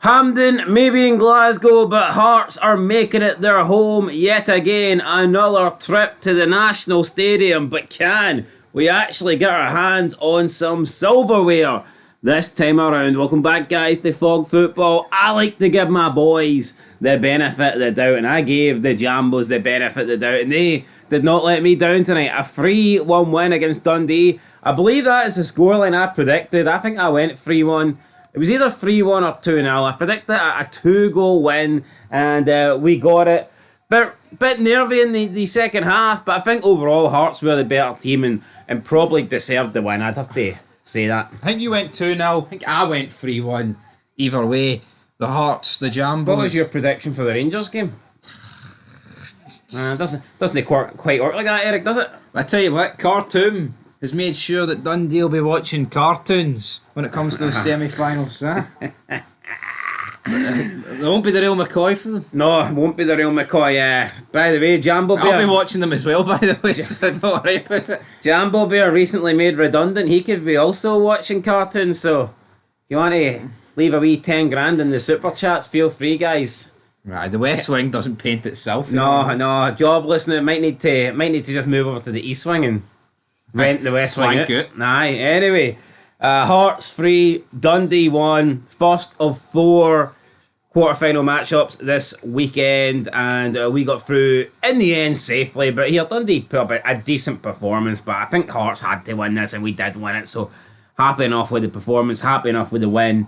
Hampden may be in Glasgow, but Hearts are making it their home yet again. Another trip to the National Stadium, but can we actually get our hands on some silverware this time around? Welcome back, guys, to Fog Football. I like to give my boys the benefit of the doubt, and I gave the Jambos the benefit of the doubt, and they did not let me down tonight. A 3-1 win against Dundee. I believe that is the scoreline I predicted. I think I went 3-1. It was either 3-1 or 2-0. I predicted a 2-goal win, and we got it. Bit nervy in the second half, but I think overall Hearts were the better team and probably deserved the win. I'd have to say that. I think you went 2-0. I think I went 3-1. Either way, the Hearts, the Jambos. What was your prediction for the Rangers game? Doesn't quite work like that, Eric, does it? I tell you what, Kartum has made sure that Dundee will be watching cartoons when it comes to those semi-finals. Huh? There won't be the real McCoy for them. No, it won't be the real McCoy. By the way, Jambo Bear... I'll be watching them as well, by the way, so don't worry about it. Jambo Bear recently made redundant. He could be also watching cartoons, so if you want to leave a wee 10 grand in the super chats, feel free, guys. Right, the West Wing doesn't paint itself. No, jobless now. Might need to just move over to the East Wing and rent the West Wing. Aye, anyway. Hearts 3, Dundee 1. First of 4 quarterfinal matchups this weekend, and we got through in the end safely. But here, Dundee put up a decent performance, but I think Hearts had to win this, and we did win it. So happy enough with the performance, happy enough with the win.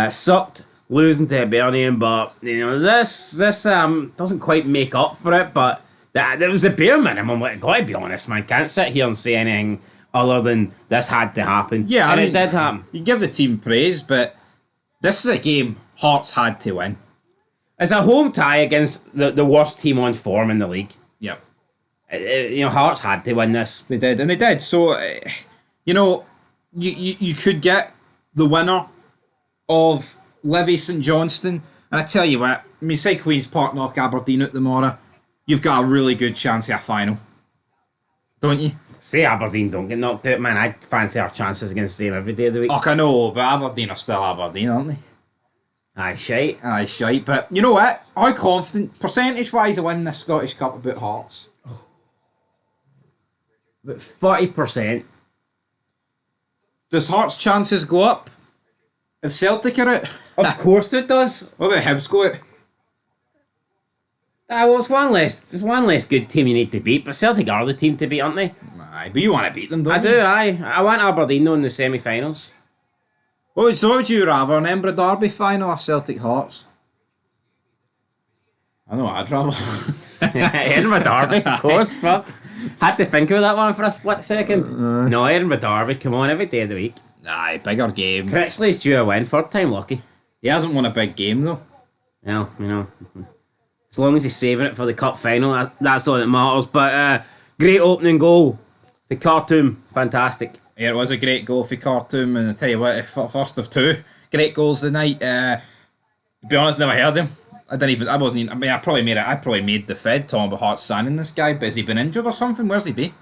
Sucked losing to Hibernian, but you know this doesn't quite make up for it. But there was a bare minimum. I gotta be honest, man. Can't sit here and say anything other than this had to happen. Yeah, and it did happen. You give the team praise, but this is a game Hearts had to win. It's a home tie against the worst team on form in the league. Yep. Hearts had to win this. They did. So, you could get the winner of Livy St Johnstone, and I tell you what, say Queen's Park knock Aberdeen out tomorrow, you've got a really good chance of a final, don't you? Say Aberdeen don't get knocked out, man. I'd fancy our chances against them every day of the week. I know, but Aberdeen are still Aberdeen, aren't they? Aye, shite. But you know what? How confident, percentage-wise, of winning this Scottish Cup about Hearts? About 40%. Does Hearts' chances go up if Celtic are out? Of course it does. What about Hibs go out? Well, it's one less good team you need to beat, but Celtic are the team to beat, aren't they? Aye, but you want to beat them, don't you? I do, aye. I want Aberdeen though in the semi-finals. What would you rather, an Embra Derby final or Celtic Hearts? I know what I'd rather. Edinburgh Derby, of course. Fuck. Had to think of that one for a split second. No, Edinburgh Derby, come on, every day of the week. Aye, bigger game. Critchley's due a win, third time lucky. He hasn't won a big game though. Well, as long as he's saving it for the cup final, that's all that matters. But great opening goal for Kartum, fantastic. Yeah, it was a great goal for Kartum, and I tell you what, first of 2 great goals tonight. To be honest, never heard him. I probably made the fed talking about Hearts signing this guy, but has he been injured or something? Where's he been?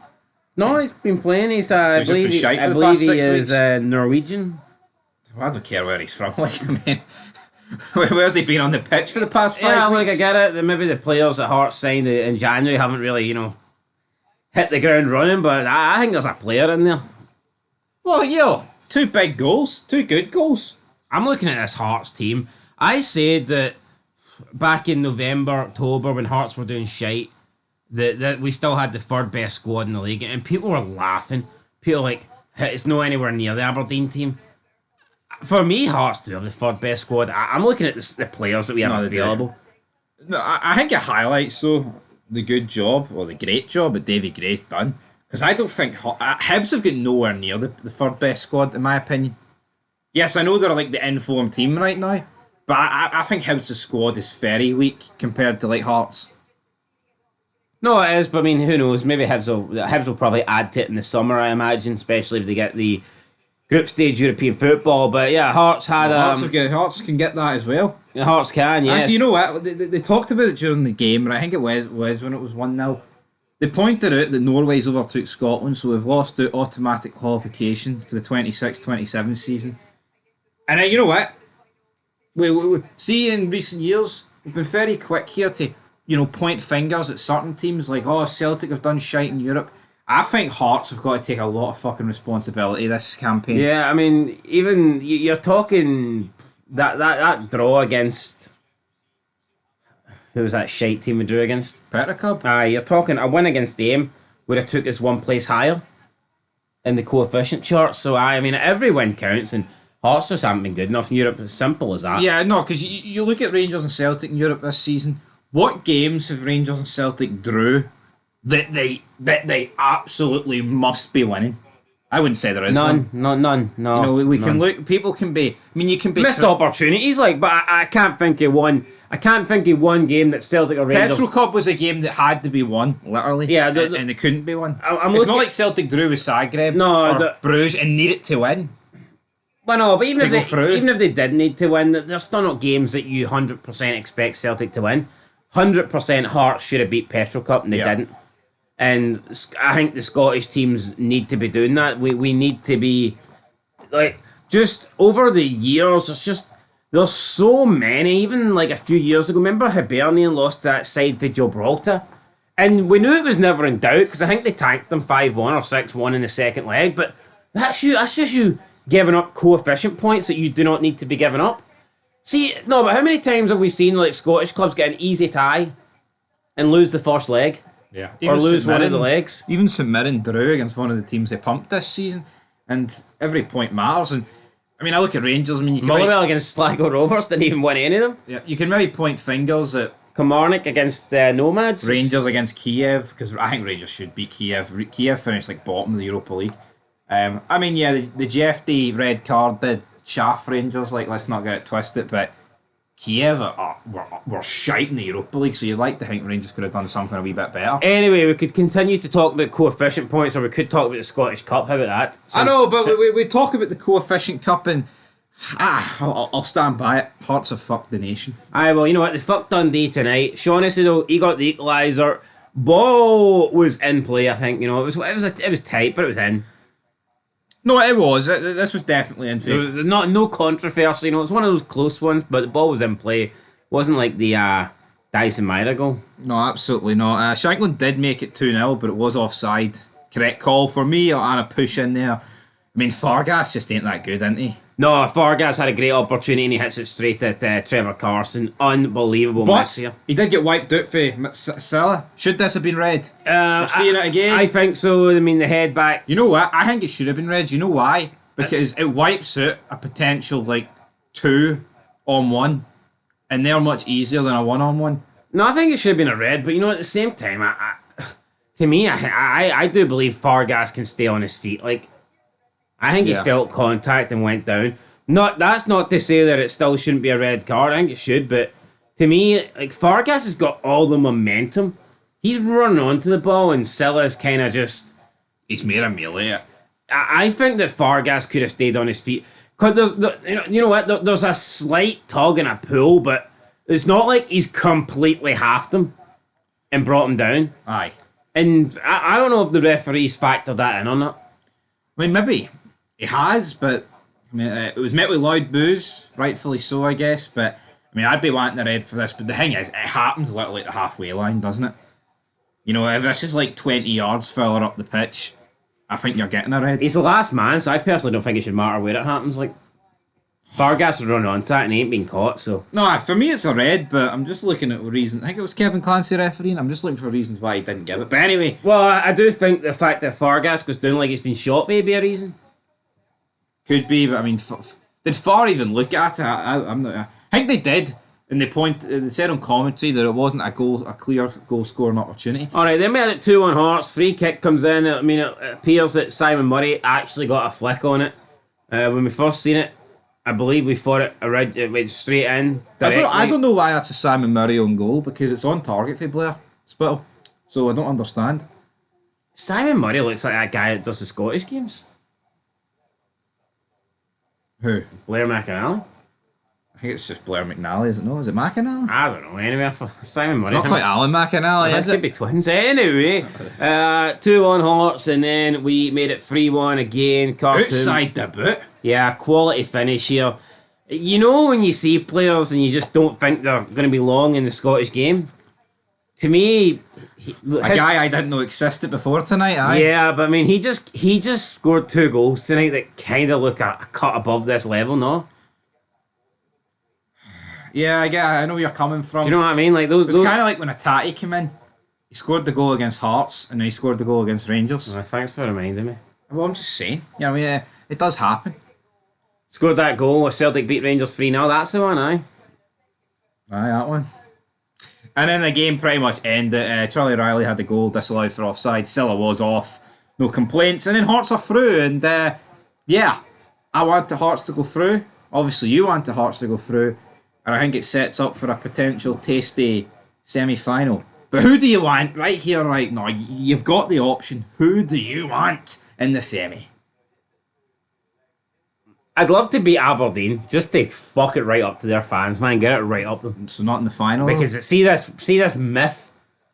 No, he's been playing. I believe he is Norwegian. Well, I don't care where he's from. Where's he been on the pitch for the past 5 weeks? I get it. Maybe the players that Hearts signed in January haven't really, hit the ground running, but I think there's a player in there. Well, 2 big goals, 2 good goals. I'm looking at this Hearts team. I said that back in November, October, when Hearts were doing shite, that we still had the 3rd best squad in the league, and people were laughing. People were like, it's no anywhere near the Aberdeen team. For me, Hearts do have the 3rd best squad. I'm looking at the players that we have available. No, I think it highlights, though, the good job, or the great job that Davy Gray's done. Because I don't think Hibs have got nowhere near the 3rd best squad, in my opinion. Yes, I know they're like the informed team right now, but I think Hibs' squad is very weak compared to like Hearts. No, it is, but who knows? Maybe Hibs will probably add to it in the summer, I imagine, especially if they get the group stage European football. But yeah, Hearts had... Hearts can get that as well. Hearts can, yes. Actually, you know what? They talked about it during the game, and I think it was when it was 1-0. They pointed out that Norway's overtook Scotland, so we've lost out automatic qualification for the 26-27 season. And you know what? See, in recent years, we've been very quick here to, point fingers at certain teams like, oh, Celtic have done shite in Europe. I think Hearts have got to take a lot of fucking responsibility this campaign. Yeah, I mean, even you're talking that draw against. Who was that shite team we drew against? Petrocub? You're talking a win against them would have took us one place higher in the coefficient chart. So I mean, every win counts, and Hearts just haven't been good enough in Europe. As simple as that. Yeah, no, because you look at Rangers and Celtic in Europe this season. What games have Rangers and Celtic drew that they absolutely must be winning? I wouldn't say there is none. one. None. No. We can look. People can be. I mean, you can be missed opportunities, but I can't think of one. I can't think of one game that Celtic or Rangers. Petrocub was a game that had to be won, literally. Yeah, and it couldn't be won. It's not like Celtic drew with Zagreb or Bruges and needed to win. Well, no, but even if they did need to win, they're still not games that you 100% expect Celtic to win. 100% Hearts should have beat Petrocub and they didn't. And I think the Scottish teams need to be doing that. We need to be, like, just over the years, there's so many, even like a few years ago, remember Hibernian lost that side for Gibraltar? And we knew it was never in doubt, because I think they tanked them 5-1 or 6-1 in the second leg, but that's just you giving up coefficient points that you do not need to be giving up. See, no, but how many times have we seen like Scottish clubs get an easy tie and lose the first leg? Yeah. Or lose one of the legs? Even St Mirren drew against one of the teams they pumped this season, and every point matters. And I mean, I look at Rangers. I mean, you can Motherwell against Sligo Rovers didn't even win any of them. Yeah, you can maybe point fingers at Kilmarnock against Nomads. Rangers against Kiev, because I think Rangers should beat Kiev. Kiev finished like bottom of the Europa League. I mean, yeah, the GFD red card did chaff Rangers. Like, let's not get it twisted, but Kiev were shite in the Europa League, so you'd like to think Rangers could have done something a wee bit better. Anyway, we could continue to talk about coefficient points, or we could talk about the Scottish Cup. How about that? I know, but we talk about the coefficient cup, and I'll stand by it. Hearts have fucked the nation. Aye, well, you know what? They fucked Dundee tonight. Shaughnessy, though, he got the equaliser. Ball was in play, I think. You know, it was tight, but it was in. No, it was. This was definitely in favour. There was no controversy. You know, it was one of those close ones, but the ball was in play. It wasn't like the Dyson Myra goal. No, absolutely not. Shankland did make it 2-0, but it was offside. Correct call for me, and a push in there. I mean, Fargas just ain't that good, isn't he? No, Fargas had a great opportunity and he hits it straight at Trevor Carson. Unbelievable miss here. He did get wiped out for Salah. Should this have been red? We're seeing it again. I think so. I mean, the head back. You know what? I think it should have been red. You know why? Because it wipes out a potential, 2-on-1. And they're much easier than a 1-on-1. No, I think it should have been a red. But, you know, at the same time, to me, I do believe Fargas can stay on his feet. Like, I think he's felt contact and went down. That's not to say that it still shouldn't be a red card. I think it should, but to me, like, Fargas has got all the momentum. He's running onto the ball, and Silla's kind of just... He's made a melee it. I think that Fargas could have stayed on his feet. Because you know what? There's a slight tug and a pull, but it's not like he's completely halved him and brought him down. Aye. And I don't know if the referees factored that in or not. I mean, maybe he has, but I mean, it was met with loud boos, rightfully so, I guess. But I mean, I'd be wanting a red for this. But the thing is, it happens literally at the halfway line, doesn't it? You know, if this is like 20 yards further up the pitch, I think you're getting a red. He's the last man, so I personally don't think it should matter where it happens. Like, Fargas has run onto that and he ain't been caught, so... No, for me it's a red, but I'm just looking at the reason. I think it was Kevin Clancy refereeing. I'm just looking for reasons why he didn't give it. But anyway... Well, I do think the fact that Fargas goes down like he's been shot may be a reason. Could be, but I mean... Did Far even look at it? I'm not... I think they did. And they said on commentary that it wasn't a clear goal scoring opportunity. Alright, then we had it 2-1 Hearts. Free kick comes in. I mean, it appears that Simon Murray actually got a flick on it. When we first seen it, I believe we thought it went straight in. I don't know why that's a Simon Murray on goal, because it's on target for Blair Spittle. So I don't understand. Simon Murray looks like that guy that does the Scottish games. Who? Blair McAnally. I think it's just Blair McNally, is it? No, is it McAnally? I don't know. Anyway, Simon Murray. It's not quite Alan McAnally, is it? Could be twins. Anyway, 2-1 Hearts, and then we made it 3-1 again. Kartum. Outside the boot. Yeah, quality finish here. You know when you see players and you just don't think they're going to be long in the Scottish game? To me... A guy I didn't know existed before tonight, aye? Yeah, but I mean, he just scored 2 goals tonight that kind of look a cut above this level, no? Yeah, I know where you're coming from. Do you know what I mean? Like those. It's kind of like when Atati came in. He scored the goal against Hearts, and then he scored the goal against Rangers. Thanks for reminding me. Well, I'm just saying. Yeah, I mean, it does happen. Scored that goal where Celtic beat Rangers 3-0. That's the one, aye. Aye, that one. And then the game pretty much ended. Charlie Riley had the goal disallowed for offside. Silla was off. No complaints. And then Hearts are through. And yeah, I want the Hearts to go through. Obviously, you want the Hearts to go through. And I think it sets up for a potential tasty semi-final. But who do you want right here, right now? You've got the option. Who do you want in the semi? I'd love to beat Aberdeen just to fuck it right up to their fans, man. Get it right up them. So not in the final? Because see this myth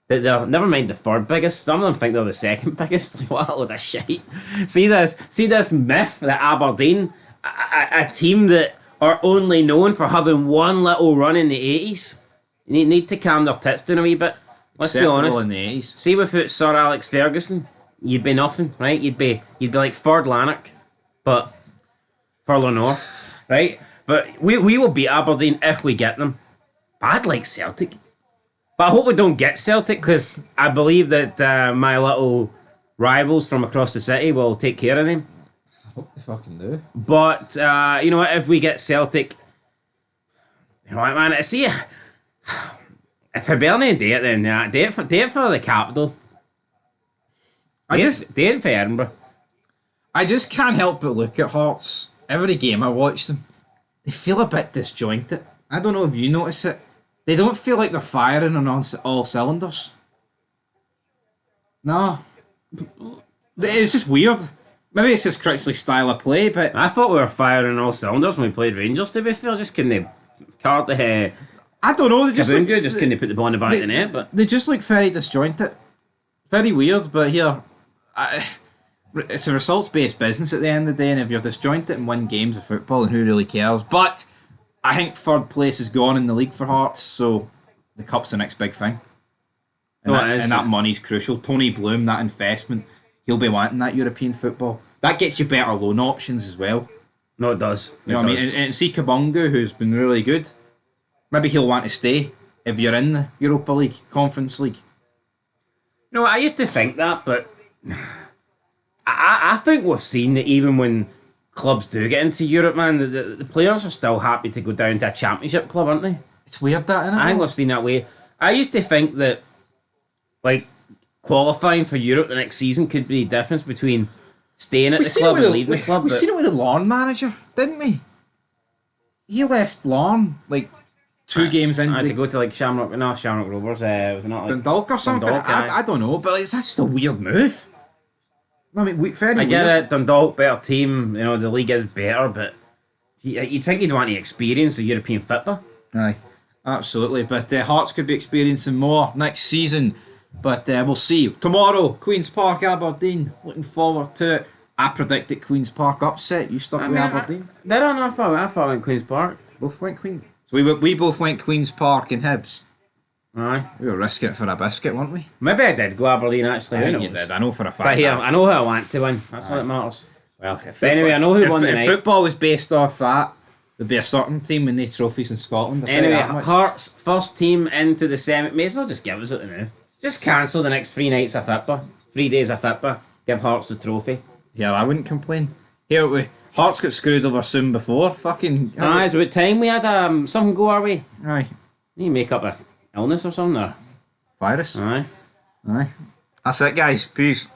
that they're, never mind the third biggest, some of them think they're the second biggest. What a load of shit. See this myth that Aberdeen, a team that are only known for having one little run in the 80s, need to calm their tits down a wee bit. Let's be honest. In the 80s. See, without Sir Alex Ferguson, you'd be nothing, right? You'd be like Ford Lanark, but further north, right? But we will beat Aberdeen if we get them. But I'd like Celtic. But I hope we don't get Celtic, because I believe that my little rivals from across the city will take care of them. I hope they fucking do. But, you know what, if we get Celtic... You know what, man, see... If Hibernian do it, then do it for the capital. Do it for Edinburgh. I just can't help but look at Hearts. Every game I watch them, they feel a bit disjointed. I don't know if you notice it. They don't feel like they're firing on all cylinders. No. It's just weird. Maybe it's just Critchley's style of play, but... I thought we were firing on all cylinders when we played Rangers, to be fair. Just couldn't card the... I don't know. They just couldn't put the ball in the back of the net, but... They just look very disjointed. Very weird, but here... It's a results-based business at the end of the day, and if you're disjointed and win games of football, then who really cares? But I think third place is gone in the league for Hearts, so the cup's the next big thing. And, and that money's crucial. Tony Bloom, that investment, he'll be wanting that European football. That gets you better loan options as well. No, it does. You know what I mean? And see Kabungu, who's been really good, maybe he'll want to stay if you're in the Europa League, Conference League. No, I used to think that, but... I think we've seen that even when clubs do get into Europe, man, the players are still happy to go down to a championship club, aren't they? It's weird, that, isn't it? I think we've seen that way. I used to think that, like, qualifying for Europe the next season could be the difference between staying at the club and leaving the club. We've seen it with the Larne manager, didn't we? He left Larne, like, 2 games in. I had to go to, like, Shamrock Rovers, was it not like... Dundalk or something? Dundalk, I don't know, but that's just a weird move. I mean, I get it, Dundalk, better team, you know, the league is better, but you'd think you'd want to experience the European football. Aye, absolutely, but Hearts could be experiencing more next season, but we'll see. Tomorrow, Queen's Park, Aberdeen, looking forward to it. I predicted Queen's Park upset, you stuck with Aberdeen? I thought I went Queen's Park. Both went Queen. So we both went Queen's Park and Hibs. Aye. We were risking it for a biscuit, weren't we? Maybe I did go Aberdeen, actually. I think you did. I know for a fact. But here, I know who I want to win. That's all that matters. Well, anyway, I know who won the night. If football was based off that, there'd be a certain team with no trophies in Scotland. Anyway, Hearts, first team into the semi. May as well just give us it now. Just cancel the next 3 nights of football. 3 days of football. Give Hearts the trophy. Yeah, I wouldn't complain. Here, Hearts got screwed over soon before. Fucking... Aye, it's about time we had something go our way. Aye. You need to make up a illness or something, or... Virus. Aye. That's it, guys. Peace.